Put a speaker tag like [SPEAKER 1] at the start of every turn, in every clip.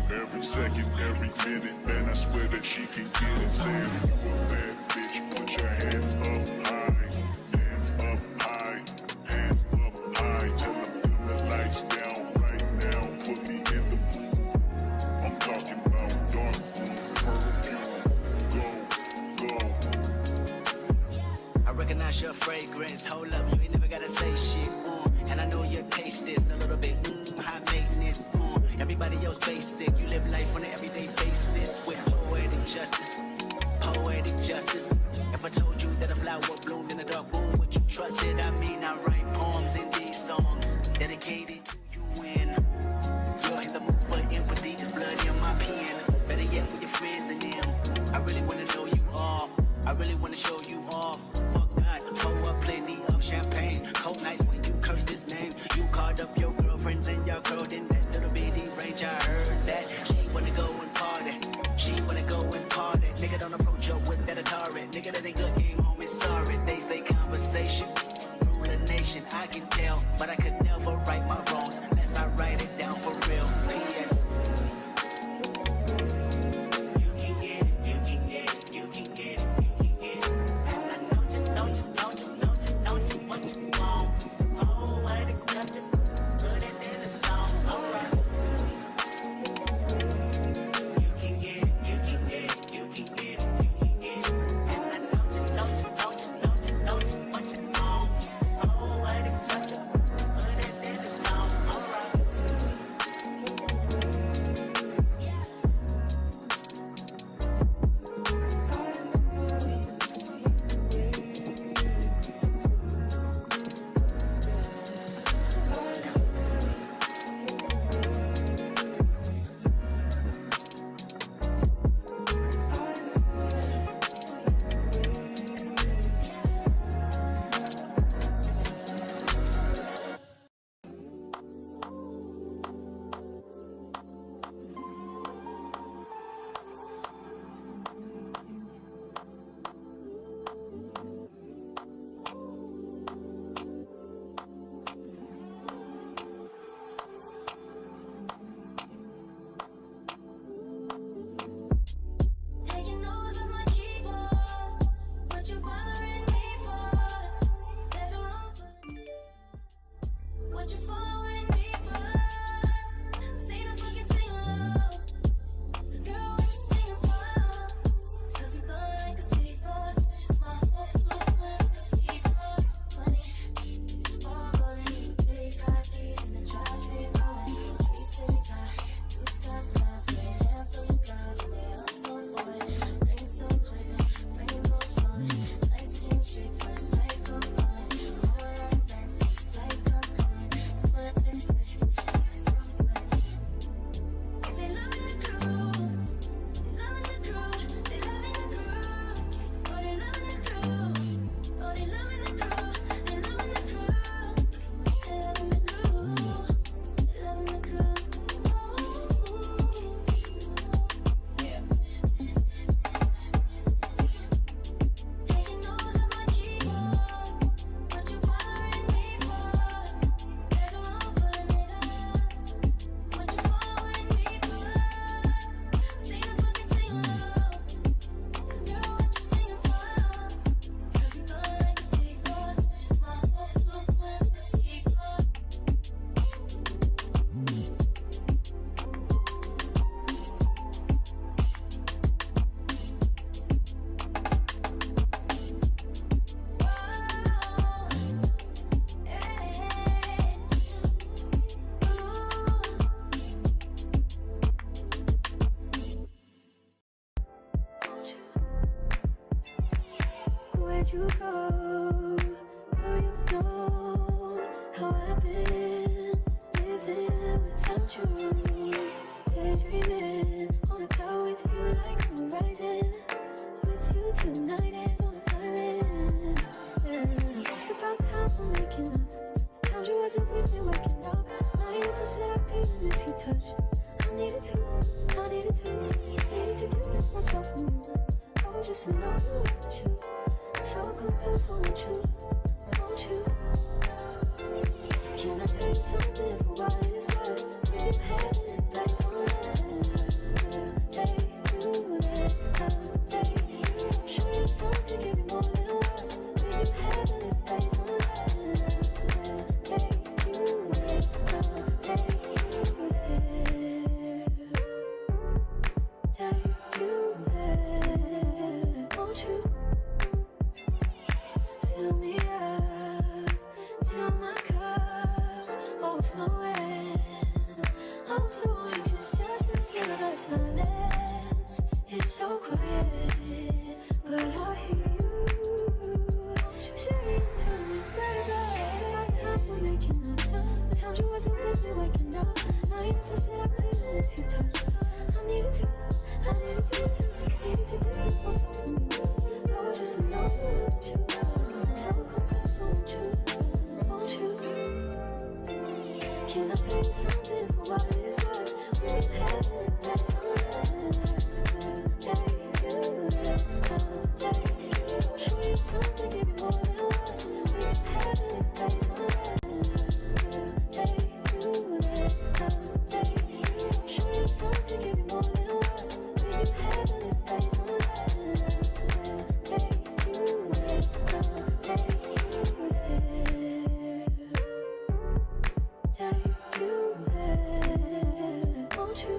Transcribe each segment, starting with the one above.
[SPEAKER 1] Every second, every minute, man, I swear that she can get it. Saying if you a bad bitch, put your hands up high, hands up high, hands up high. Tell them dim the lights down right now, put me in the mood. I'm talking about dark room, perfume, go.
[SPEAKER 2] I recognize your fragrance, hold up, you ain't never gotta say shit, and I know your taste is a little bit, high maintenance, everybody else basic, you live life on an everyday basis, with poetic justice, poetic justice. If I told you that a flower bloomed in a dark room, would you trust it? I mean, I write poems in these songs, dedicated to you when you're in the mood for empathy, there's blood in my pen, better yet with your friends and them, I really wanna know you all, I really wanna show you off. Fuck God, pour up plenty of champagne. Cold nights when you curse this name. You called up your girlfriends and y'all curled in that little bitty range. I heard that she wanna go and party. She wanna go and party. Nigga don't approach her with that Atari. Nigga that ain't good game home is sorry. They say conversation rule a nation. I can tell, but I could never right my wrongs unless I write it down for real. P.S. You can get it, you can get it, you can get it.
[SPEAKER 3] I needed to something new. Oh, just to know you want you. So come close, I want you. Won't you? Can I tell you something for what it's worth? With your head in this place on nothing. Take you there, take you. Show you something, give you more than words. With your head in this place on nothing. Take you there, take you there. Take you there, won't you? Fill me up till my cup's overflowing. I'm so anxious just to feel the silence. It's so quiet, but I hear you saying to me, baby, it's about time we're making up time. The times you wasn't with me waking up. Now you never said I couldn't miss you touch. I needed to distance myself from you. I was just alone with you. So come close, won't you? Won't you? Can I tell you something for what it's worth? We can have it, that's all take you there, take you. Show you something, give you more than words. We can have it, that's all take you there, take you. Show you something, give you more than words. We can have it, that's all take you there, take you there, take you there, won't you?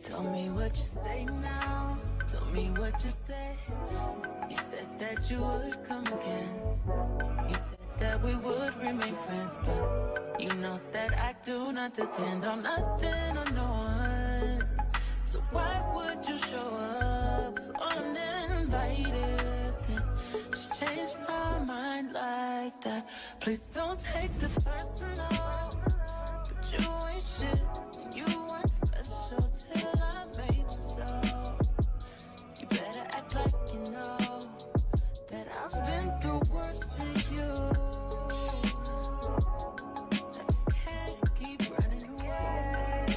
[SPEAKER 4] Tell me what you say now. Tell me what you said. You said that you would come again. You said that we would remain friends, but you know that I do not depend on nothing or no one. So why would you show up so uninvited? Just change my mind like that. Please don't take this personal. But you ain't shit. You weren't special till I made you so. You better act like you know that I've been through worse to you. I just can't keep running away.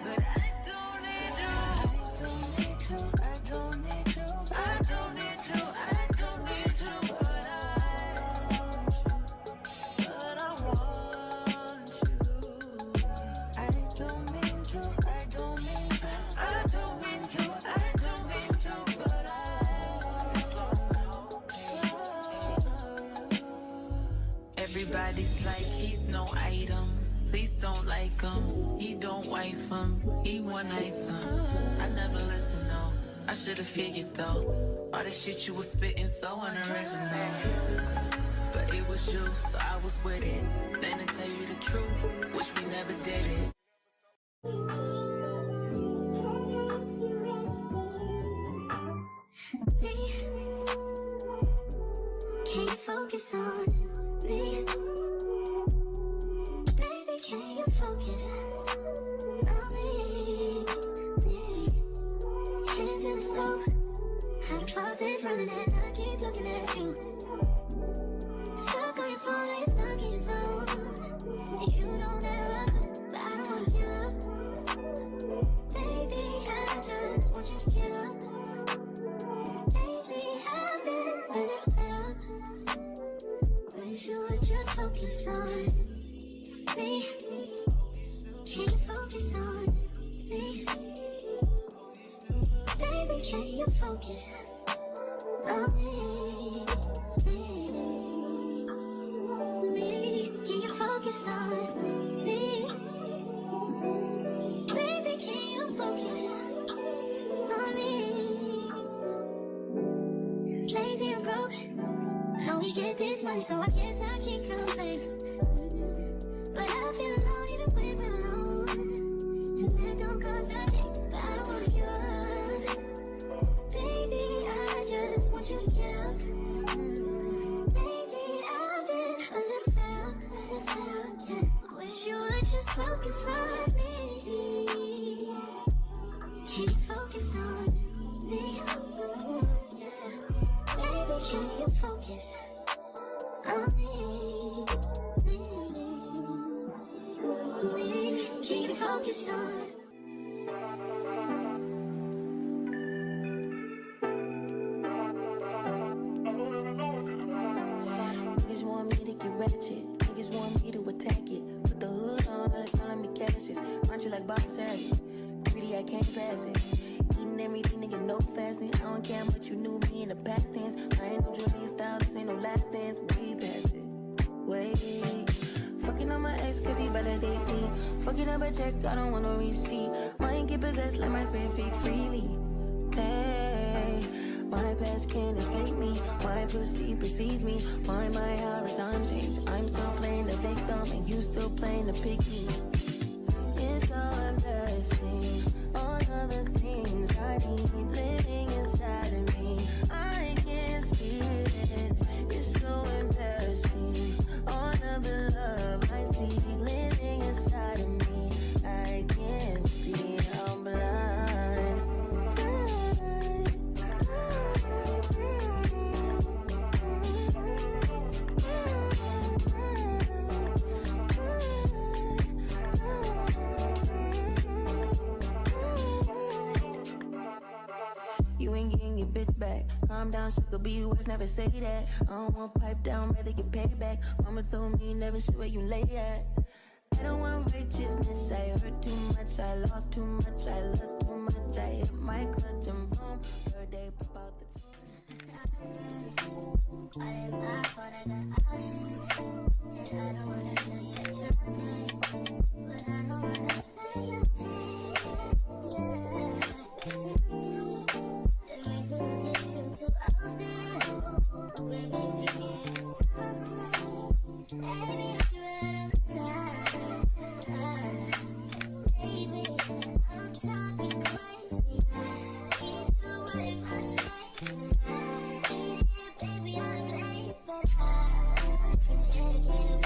[SPEAKER 4] But I don't need you. I don't need you. I don't need you. I don't need you. I don't need you. But I want you. I don't mean to. I don't mean to. I don't mean to. I don't mean to. But everybody's like he's no item. Please don't like him. He don't wife him. He one item. I never listen, no. I should've figured though. All the shit you was spitting so unoriginal. But it was you, so I was with it. Then to tell you the truth, wish we never did it.
[SPEAKER 3] Can you focus on me? Baby, can you focus on me? Hands in the soap, how the faucet's running and I keep looking at you. Stuck on your phone, like stuck in your zone. You don't ever, but I don't wanna give up. Baby, I just want you to get up. Lately, I've been a little fed up. Wish you would just focus on me. Can you focus on me? Baby, can you focus on me? Can you focus on me? Baby, can you focus on me? Lazy and broke, know we get this money, so I guess I can't complain. But I feel alone even when we're alone. And that don't cause I think, but I don't wanna give up. Baby, I just want you to get up. Baby, I've been a little fed up, yeah. Wish you would just focus on me. Can you focus on me? Yeah. Baby, can you focus on me? Can you focus on?
[SPEAKER 4] Niggas want me to get ratchet. Niggas want me to attack it. Put the hood on, all the time me cashes. Aren't you like Bob Savage? Greedy, I can't pass it. Eating everything, nigga, no fasting. I don't care much you knew me in the past tense. I ain't no Julian Styles, this ain't no last dance. Way past it. Wait. Fucking on my ex cause he validate me. Fucking up a check, I don't want no receipt. Mind get possessed, let my spirit speak freely. Hey, my past can't escape me. My pussy precedes me. My how the times change. I'm still playing the victim and you still playing the pick me. It's so embarrassing. All of the things I need living inside of me. I can't see it. It's so embarrassing. All of the love I see living inside of me. I can't see, I'm blind. You ain't getting your bitch back. Calm down, shit could be worse, never say that. I don't want pipe down, rather get paid back. Mama told me never shit where you lay at. I don't want righteousness, I hurt too much, I lost too much, I lost too much. I hit my clutch and boom, third day pop out the
[SPEAKER 3] I didn't buy what I got options. And I don't wanna tell you I'm jumping, but I know what I Baby, I'm talking crazy. It's the word my space. Baby, I'm late, but I'm taking